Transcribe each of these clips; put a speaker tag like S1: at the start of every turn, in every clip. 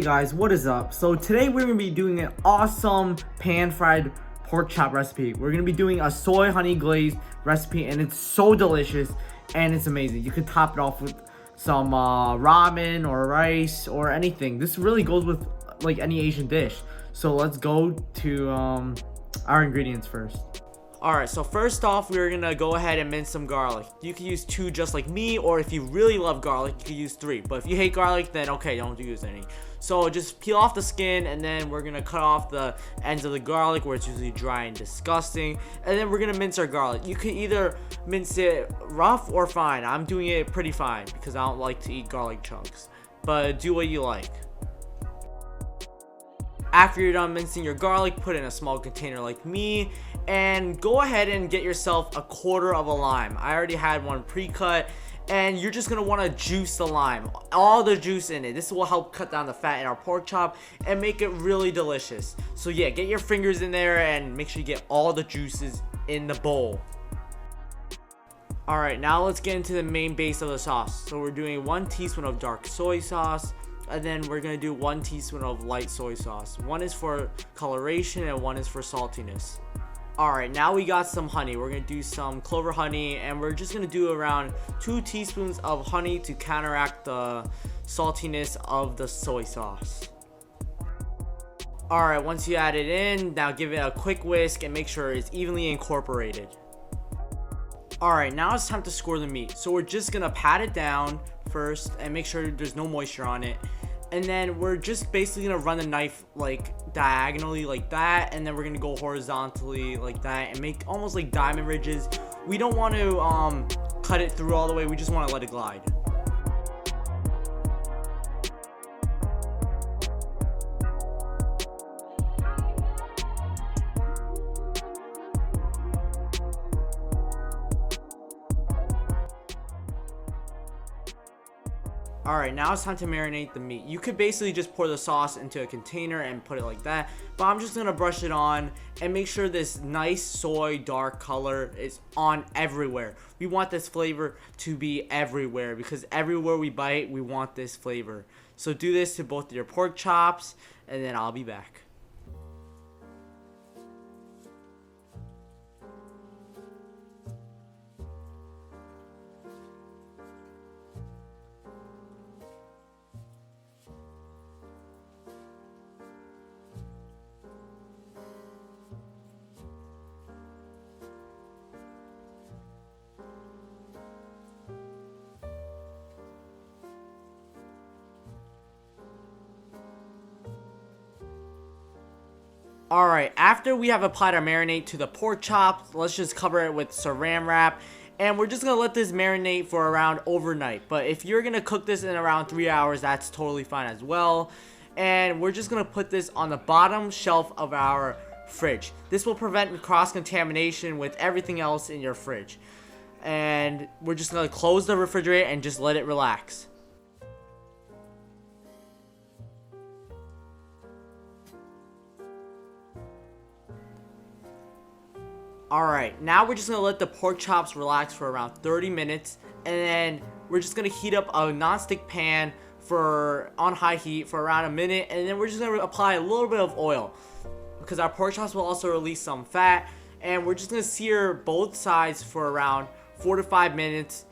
S1: guys, what is up? So today we're going to be doing an awesome pan-fried pork chop recipe. We're going to be doing a soy honey glazed recipe, and it's so delicious and it's amazing. You can top it off with some ramen or rice or anything. This really goes with like any Asian dish. So let's go to our ingredients first. Alright, so first off, we're gonna go ahead and mince some garlic. You can use 2 just like me, or if you really love garlic, you can use 3. But if you hate garlic, then okay, don't use any. So just peel off the skin, and then we're gonna cut off the ends of the garlic where it's usually dry and disgusting. And then we're gonna mince our garlic. You can either mince it rough or fine. I'm doing it pretty fine because I don't like to eat garlic chunks. But do what you like. After you're done mincing your garlic, put it in a small container like me, and go ahead and get yourself a quarter of a lime. I already had one pre-cut, and you're just gonna want to juice the lime, all the juice in it. This will help cut down the fat in our pork chop and make it really delicious. So yeah, get your fingers in there and make sure you get all the juices in the bowl. Alright, now let's get into the main base of the sauce. So we're doing 1 teaspoon of dark soy sauce, and then we're gonna do 1 teaspoon of light soy sauce. 1 is for coloration and 1 is for saltiness. Alright, now we got some honey. We're gonna do some clover honey, and we're just gonna do around 2 teaspoons of honey to counteract the saltiness of the soy sauce. Alright, once you add it in, now give it a quick whisk and make sure it's evenly incorporated. Alright, now it's time to score the meat. So we're just gonna pat it down first and make sure there's no moisture on it. And then we're just basically gonna run the knife like diagonally like that, and then we're gonna go horizontally like that and make almost like diamond ridges. We don't want to cut it through all the way, we just want to let it glide. Alright, now it's time to marinate the meat. You could basically just pour the sauce into a container and put it like that, but I'm just gonna brush it on and make sure this nice soy dark color is on everywhere. We want this flavor to be everywhere because everywhere we bite, we want this flavor. So do this to both your pork chops, and then I'll be back. Alright, after we have applied our marinade to the pork chops, let's just cover it with saran wrap. And we're just going to let this marinate for around overnight. But if you're going to cook this in around 3 hours, that's totally fine as well. And we're just going to put this on the bottom shelf of our fridge. This will prevent cross-contamination with everything else in your fridge. And we're just going to close the refrigerator and just let it relax. Alright, now we're just going to let the pork chops relax for around 30 minutes. And then we're just going to heat up a non-stick pan on high heat for around a minute. And then we're just going to apply a little bit of oil, because our pork chops will also release some fat. And we're just going to sear both sides for around 4 to 5 minutes.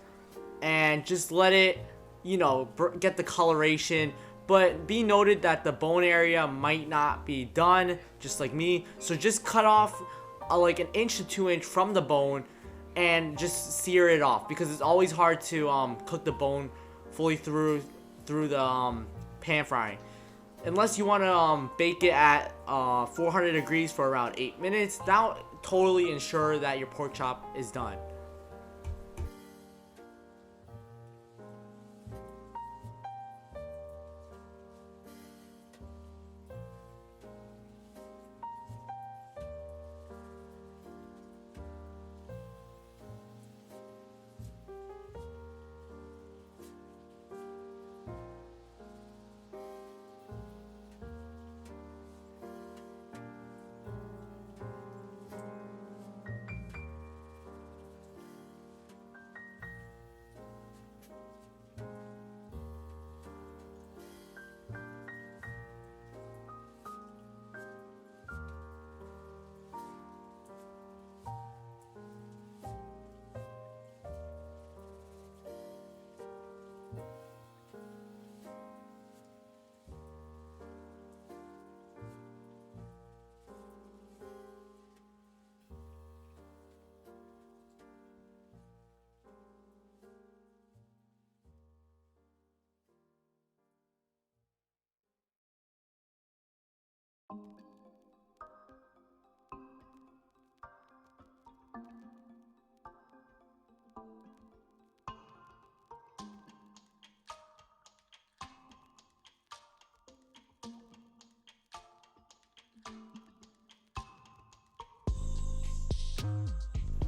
S1: And just let it, get the coloration. But be noted that the bone area might not be done, just like me. So just cut off like 1 inch to 2 inch from the bone and just sear it off, because it's always hard to cook the bone fully through the pan frying, unless you want to bake it at 400 degrees for around 8 minutes. That'll totally ensure that your pork chop is done.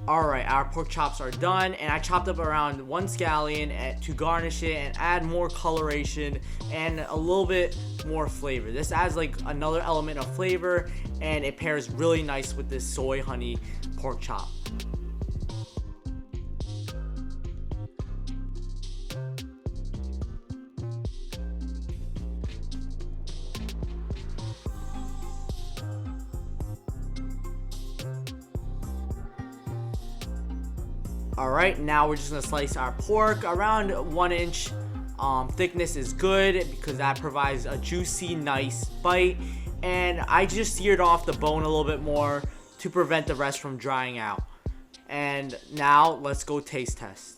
S1: Alright, our pork chops are done, and I chopped up around 1 scallion to garnish it and add more coloration and a little bit more flavor. This adds like another element of flavor, and it pairs really nice with this soy honey pork chop. Alright, now we're just gonna slice our pork around 1 inch. Thickness is good because that provides a juicy, nice bite. And I just seared off the bone a little bit more to prevent the rest from drying out. And now let's go taste test.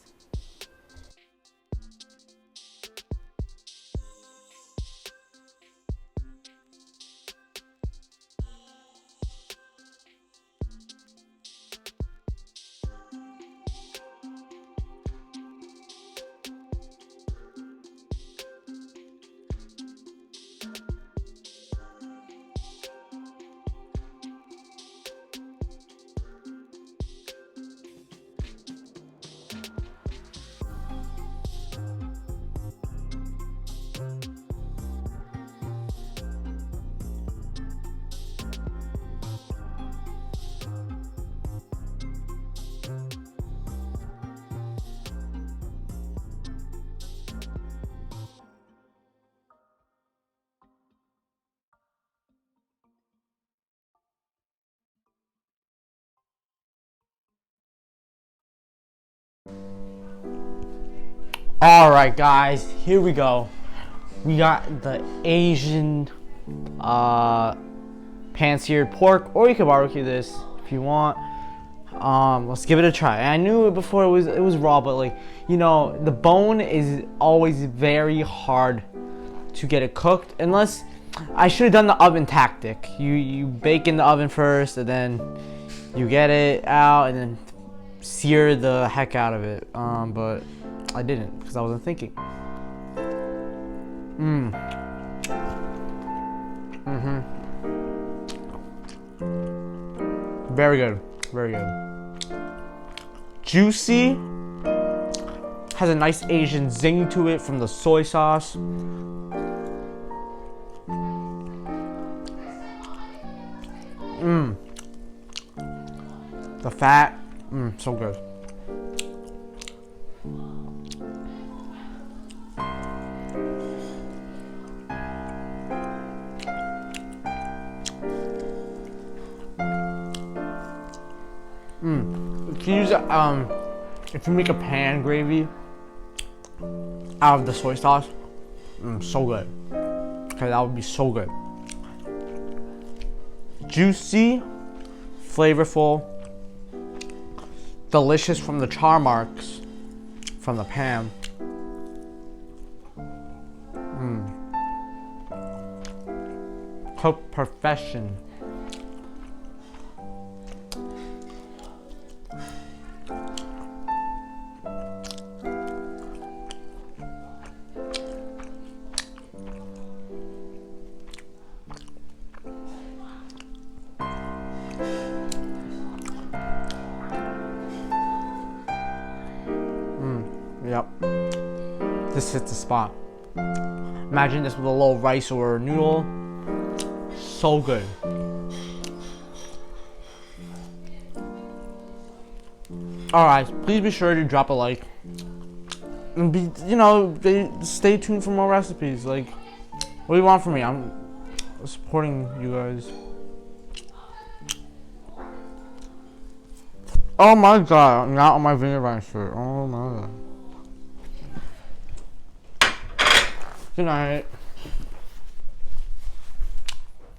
S1: Alright guys, here we go. We got the Asian pan-seared pork, or you can barbecue this if you want. Let's give it a try. I knew it before it was raw, but like, you know, the bone is always very hard to get it cooked, unless I should have done the oven tactic. You bake in the oven first, and then you get it out and then sear the heck out of it. But I didn't because I wasn't thinking. Very good, very good. Juicy, has a nice Asian zing to it from the soy sauce. The fat, so good. If you use if you make a pan gravy out of the soy sauce, so good. Okay, that would be so good. Juicy, flavorful, delicious from the char marks from the pan. Cooked perfection. Yep. This hits the spot. Imagine this with a little rice or noodle. So good. Alright, please be sure to drop a like. And be, you know, stay tuned for more recipes. Like, what do you want from me? I'm supporting you guys. Oh my god, not on my vinegar rice shirt. Oh my god. Good night.